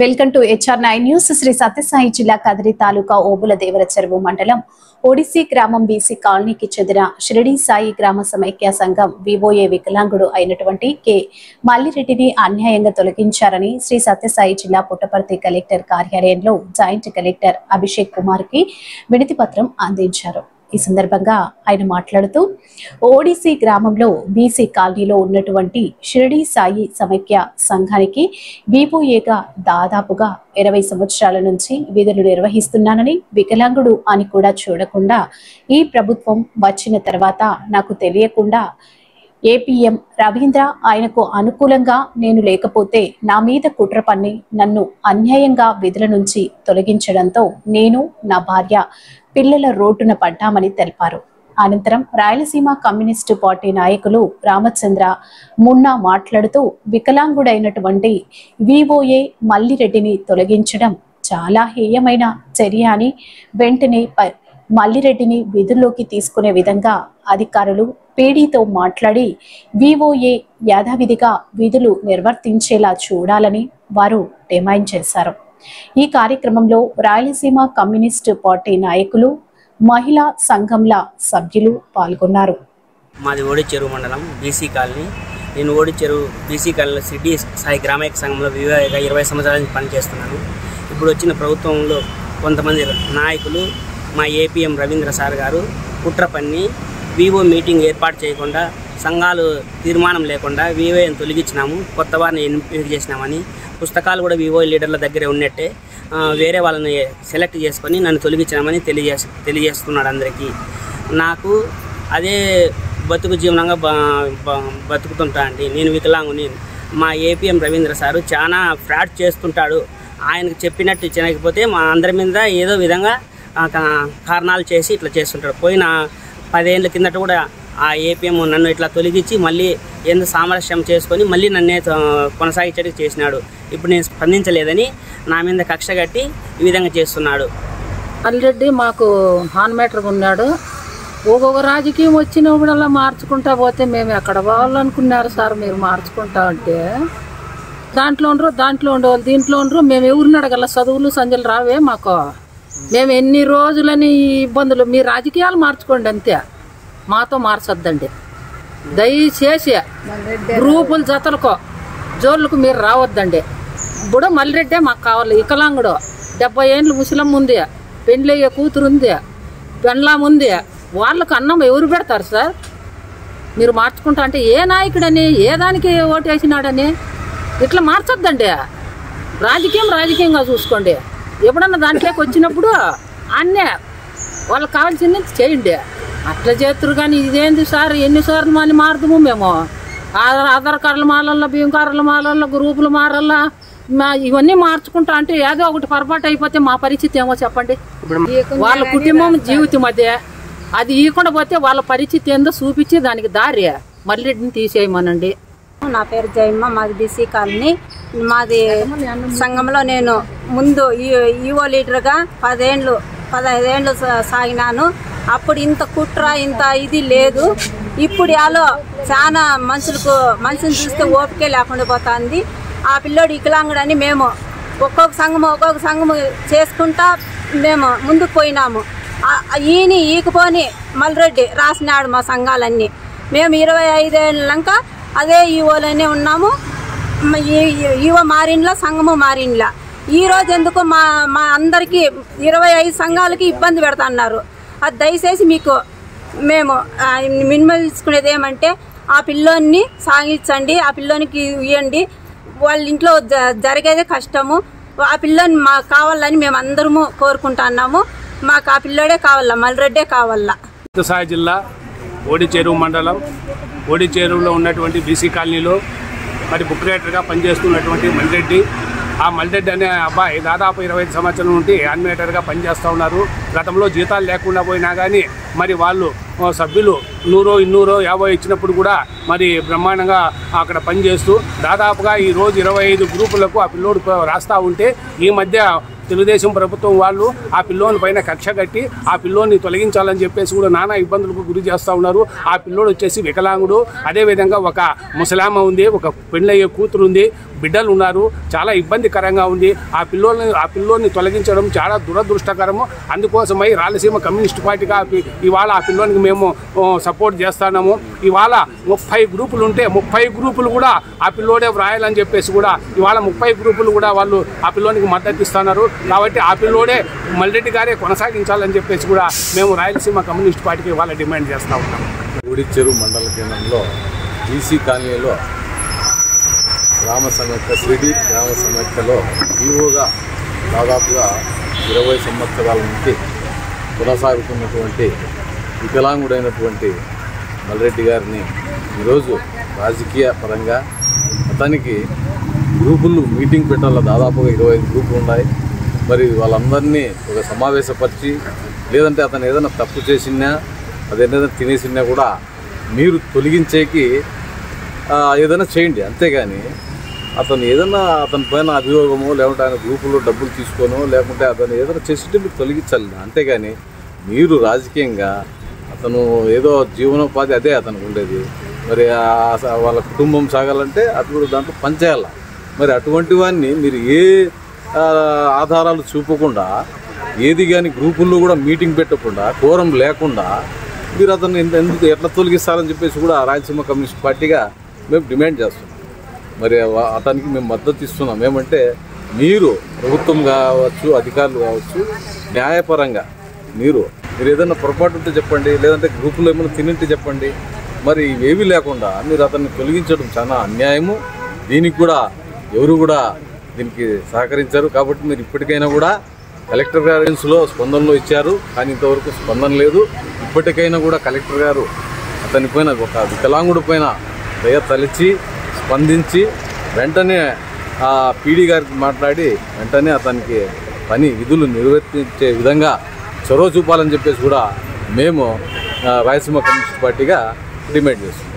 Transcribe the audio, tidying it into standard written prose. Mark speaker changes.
Speaker 1: Welcome to HR9 news. Sri Sathya Sai జిల్లా కదిరి తాలూకా ఓబుల దేవర చెరువు మండలం ఒడిసి గ్రామం బీసీ కాలనీకి చెందిన షిరిడి సాయి గ్రామ సమైక్య సంఘం వివోఏ వికలాంగుడు అయినటువంటి కె మల్లిరెడ్డిని అన్యాయంగా తొలగించారని శ్రీ సత్యసాయి జిల్లా పుట్టపర్తి కలెక్టర్ కార్యాలయంలో జాయింట్ కలెక్టర్ అభిషేక్ కుమార్ కి వినతి పత్రం అందించారు. ఈ సందర్భంగా ఆయన మాట్లాడుతూ ఓడిసి గ్రామంలో బీసీ కాలనీలో ఉన్నటువంటి షిరిడి సాయి సమైక్య సంఘానికి వివోఏగా దాదాపుగా 20 సంవత్సరాల నుంచి విధులు నిర్వహిస్తున్నానని, వికలాంగుడు అని కూడా చూడకుండా ఈ ప్రభుత్వం వచ్చిన తర్వాత నాకు తెలియకుండా ఏపీఎం రవీంద్ర ఆయనకు అనుకూలంగా నేను లేకపోతే నా మీద కుట్ర పన్ని నన్ను అన్యాయంగా విధుల నుంచి తొలగించడంతో నేను, నా భార్య, పిల్లల రోడ్డున పడ్డామని తెలిపారు. అనంతరం రాయలసీమ కమ్యూనిస్టు పార్టీ నాయకులు రామచంద్ర మున్నా మాట్లాడుతూ వికలాంగుడైనటువంటి వివోఏ మల్లిరెడ్డిని తొలగించడం చాలా హేయమైన చర్య అని, వెంటనే మల్లిరెడ్డిని విధుల్లోకి తీసుకునే విధంగా అధికారులు పీడీతో మాట్లాడి వివోఏ యథావిధిగా విధులు నిర్వర్తించేలా చూడాలని వారు డిమాండ్ చేశారు. ఈ కార్యక్రమంలో రాయలసీమ కమ్యూనిస్టు పార్టీ నాయకులు, మహిళా సంఘంల సభ్యులు పాల్గొన్నారు.
Speaker 2: మాది ఓడి చెరువు మండలం బీసీ కాలనీ. నేను ఓడి చెరువు బీసీ కాలనీలో షిరిడి సాయి గ్రామైక సంఘంలో వివోఏగా 20 సంవత్సరాల నుంచి పనిచేస్తున్నాను. ఇప్పుడు వచ్చిన ప్రభుత్వంలో కొంతమంది నాయకులు, మా ఏపీఎం రవీంద్ర సార్ గారు కుట్ర పన్ని వివో మీటింగ్ ఏర్పాటు చేయకుండా, సంఘాలు తీర్మానం లేకుండా వివోని తొలగించినాము, కొత్త వారిని ఎంపిక చేసినామని, పుస్తకాలు కూడా వివో లీడర్ల దగ్గరే ఉన్నట్టే వేరే వాళ్ళని సెలెక్ట్ చేసుకొని నన్ను తొలగించినామని తెలియజేస్తున్నాడు అందరికీ. నాకు అదే బతుకు జీవనంగా బతుకుతుంటా అండి. నేను వికలాంగుని. మా ఏపీఎం రవీంద్ర సారు చాలా ఫ్రాడ్ చేస్తుంటాడు. ఆయనకు చెప్పినట్టు చేయకపోతే మా అందరి మీద ఏదో విధంగా కారణాలు చేసి ఇట్లా చేస్తుంటాడు. పోయిన 10 ఏళ్ళ కిందట కూడా ఆ ఏపీఎం నన్ను ఇట్లా తొలగించి మళ్ళీ ఎందుకు సామరస్యం చేసుకొని మళ్ళీ నన్నే కొనసాగించడానికి చేసినాడు. ఇప్పుడు నేను స్పందించలేదని నా మీద కక్ష కట్టి ఈ విధంగా చేస్తున్నాడు.
Speaker 3: మల్లిరెడ్డి మాకు హాన్మేటర్గా ఉన్నాడు. ఒక్కొక్క రాజకీయం వచ్చినప్పుడల్లా మార్చుకుంటా పోతే మేము ఎక్కడ పోవాలనుకున్నారు సార్ మీరు మార్చుకుంటా అంటే? దాంట్లో ఉండేవాళ్ళు దీంట్లో ఉండరు. మేము ఎవరిని అడగల, చదువులు సంజలు రావే మాకు. మేము ఎన్ని రోజులని ఇబ్బందులు, మీ రాజకీయాలు మార్చుకోండి అంతే, మాతో మార్చొద్దండి దయచేసి. గ్రూపుల జతలకో జోళ్ళకు మీరు రావద్దండి. ఇప్పుడు మల్లిరెడ్డే మాకు కావాలి. వికలాంగుడు, 70 ఏళ్ళు ముసలమ్మ ఉంది, పెండ్లయ్యే కూతురు ఉంది, పెండ్లాం ఉంది. వాళ్ళకు అన్నం ఎవరు పెడతారు సార్? మీరు మార్చుకుంటా అంటే ఏ నాయకుడని, ఏ దానికి ఓటు వేసినాడని ఇట్లా మార్చొద్దండి. రాజకీయంగా చూసుకోండి. ఎప్పుడన్నా దాంట్లోకి వచ్చినప్పుడు అన్నే వాళ్ళకి కావాల్సింది చేయండి. అట్లా చేతురు కానీ ఇదేంటి సార్? ఎన్నిసార్లు మని మారుదాము మేము? ఆధార్ కార్డులు మారల్లా, బియ్యం కార్డులు మారల్లా, గ్రూపులు మారల్లా, ఇవన్నీ మార్చుకుంటా అంటే ఏదో ఒకటి పొరపాటు అయిపోతే మా పరిస్థితి ఏమో చెప్పండి. వాళ్ళ కుటుంబం జీవితం అదే, అది ఇవ్వకుండా పోతే వాళ్ళ పరిస్థితి ఏందో చూపించి దానికి దారి మల్లిరెడ్డిని తీసేయమనండి.
Speaker 4: నా పేరు జయమ్మ, మాది బీసీ కాలనీ. మాది సంఘంలో నేను ముందు ఈవో లీడర్గా 15 ఏళ్ళు సాగినాను. అప్పుడు ఇంత కుట్ర ఇంత ఇది లేదు. ఇప్పుడు యాలో చాలా మనుషుని చూస్తే ఓపికే లేకుండా పోతుంది. ఆ పిల్లోడు వికలాంగుడని మేము ఒక్కొక్క సంఘము చేసుకుంటా మేము ముందుకు పోయినాము. ఈకపోని మల్లిరెడ్డి రాసినాడు మా సంఘాలన్నీ. మేము 25 ఏళ్ళంక అదే ఈవోలోనే ఉన్నాము. ఈవో మారిన్లా, సంఘము మారిన్లా. ఈరోజు ఎందుకు మా అందరికీ 25 సంఘాలకి ఇబ్బంది పెడతాన్నారు. అది దయచేసి మీకు మేము మినిమల్చుకునేది ఏమంటే ఆ పిల్లోని సాగించండి, ఆ పిల్లోనికి ఇవ్వండి. వాళ్ళ ఇంట్లో జరిగేదే కష్టము. ఆ పిల్లోని మాకు కావాలని మేము అందరము కోరుకుంటున్నాము. మాకు ఆ పిల్లోడే కావాలా, మల్లిరెడ్డే కావాలా.
Speaker 5: సత్యసాయి జిల్లా ఓడి చెరువు మండలం ఓడి చెరువులో ఉన్నటువంటి బీసీ కాలనీలో మరి బుక్రేటర్గా పనిచేస్తున్నటువంటి మల్లిరెడ్డి. ఆ మల్లిరెడ్డి అనే అబ్బాయి దాదాపు 25 సంవత్సరాల నుండి యానిమేటర్గా పనిచేస్తూ ఉన్నారు. గతంలో జీతాలు లేకుండా పోయినా కానీ మరి వాళ్ళు సభ్యులు 100, 200, 50 ఇచ్చినప్పుడు కూడా మరి బ్రహ్మాండంగా అక్కడ పనిచేస్తూ దాదాపుగా ఈరోజు 25 గ్రూపులకు ఆ పిల్లోడు రాస్తూ ఉంటే ఈ మధ్య తెలుగుదేశం ప్రభుత్వం వాళ్ళు ఆ పిల్లోని పైన కక్ష కట్టి ఆ పిల్లోని తొలగించాలని చెప్పేసి కూడా నానా ఇబ్బందులకు గురి చేస్తూ ఉన్నారు. ఆ పిల్లోడు వచ్చేసి వికలాంగుడు. అదేవిధంగా ఒక ముసలామ ఉంది, ఒక పెళ్ళయ్యే కూతురు ఉంది, బిడ్డలు ఉన్నారు. చాలా ఇబ్బందికరంగా ఉంది. ఆ పిల్లోని తొలగించడం చాలా దురదృష్టకరము. అందుకోసమై రాయలసీమ కమ్యూనిస్ట్ పార్టీగా ఇవాళ ఆ పిల్లోనికి మేము సపోర్ట్ చేస్తున్నాము. ఇవాళ 30 గ్రూపులు ఉంటే 30 గ్రూపులు కూడా ఆ పిల్లోడే వ్రాయాలని చెప్పేసి కూడా ఇవాళ 30 గ్రూపులు కూడా వాళ్ళు ఆ పిల్లోనికి మద్దతు ఇస్తున్నారు. కాబట్టి ఆ పిల్లోడే మల్రెడ్డి గారే కొనసాగించాలని చెప్పేసి కూడా మేము రాయలసీమ కమ్యూనిస్ట్ పార్టీకి ఇవాళ డిమాండ్ చేస్తూ ఉన్నాం.
Speaker 6: ఓడిచెరువు మండల కేంద్రంలో బీసీ కాలనీలో గ్రామ సమైక్య శ్రీడి గ్రామ సమైక్యలో ఈవోగా దాదాపుగా 20 సంవత్సరాల నుంచి కొనసాగుతున్నటువంటి వికలాంగుడైనటువంటి మల్రెడ్డి గారిని ఈరోజు రాజకీయ పరంగా అతనికి గ్రూపులు మీటింగ్ పెట్టాల దాదాపుగా 25 గ్రూపులు ఉన్నాయి. మరి వాళ్ళందరినీ ఒక సమావేశపరిచి లేదంటే అతను ఏదైనా తప్పు చేసినా అదేదైనా తినేసినా కూడా మీరు తొలగించేకి ఏదైనా చేయండి. అంతేగాని అతను ఏదైనా అతని పైన అభియోగమో లేకుంటే ఆయన గ్రూపులో డబ్బులు తీసుకోనో లేకుంటే అతను ఏదైనా చేస్తుంటే మీరు తొలగించాలి. అంతేగాని మీరు రాజకీయంగా అతను ఏదో జీవనోపాధి అదే అతనికి ఉండేది. మరి వాళ్ళ కుటుంబం సాగాలంటే అటు దాంట్లో పనిచేయాలి. మరి అటువంటి వాడిని మీరు ఏ ఆధారాలు చూపకుండా ఏది కానీ గ్రూపుల్లో కూడా మీటింగ్ పెట్టకుండా కోరం లేకుండా మీరు అతను ఎందుకు ఎట్లా తొలగిస్తారని చెప్పేసి కూడా రాయలసీమ కమ్యూనిస్ట్ పార్టీగా మేము డిమాండ్ చేస్తున్నాం. మరి అతనికి మేము మద్దతు ఇస్తున్నాం. ఏమంటే మీరు ప్రభుత్వం కావచ్చు, అధికారులు కావచ్చు, న్యాయపరంగా మీరు ఏదైనా పొరపాటు ఉంటే చెప్పండి, లేదంటే గ్రూపులో ఏమైనా తినింటే చెప్పండి. మరి ఇవేవి లేకుండా మీరు అతన్ని తొలగించడం చాలా అన్యాయము. దీనికి కూడా ఎవరు కూడా దీనికి సహకరించారు. కాబట్టి మీరు ఇప్పటికైనా కూడా కలెక్టర్ గారిలో స్పందనలో ఇచ్చారు, కానీ ఇంతవరకు స్పందన లేదు. ఇప్పటికైనా కూడా కలెక్టర్ గారు అతని పైన ఒక వికలాంగుడి పైన దయ తలిచి స్పందించి వెంటనే ఆ పీడీ గారికి మాట్లాడి వెంటనే అతనికి విధులు నిర్వర్తించే విధంగా చొరవ చూపాలని చెప్పేసి కూడా మేము రాయలసీమ కమ్యూనిస్ట్ పార్టీగా డిమాండ్ చేస్తున్నాం.